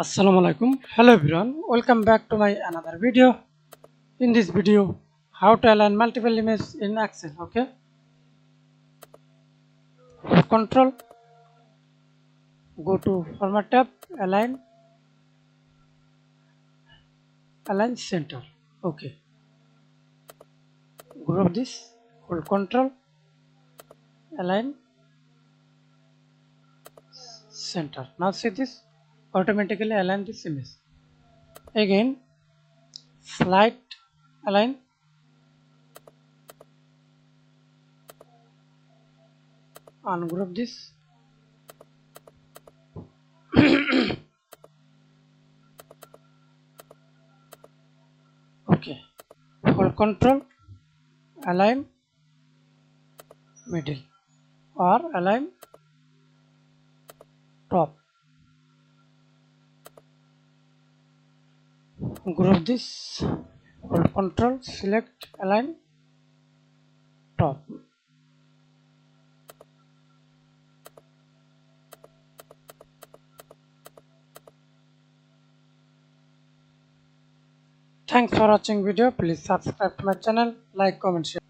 Assalamu alaikum. Hello everyone. Welcome back to my another video. In this video, how to align multiple images in Excel. Okay. For control, go to Format tab, align center. Okay. Group this. Hold Control, align center. Now see this. Automatically align this image. Again, slide align. Ungroup this. Okay. Hold Control, align middle or align top. Group this. Hold Control, select align top. Thanks for watching video. Please subscribe to my channel, like, comment, share.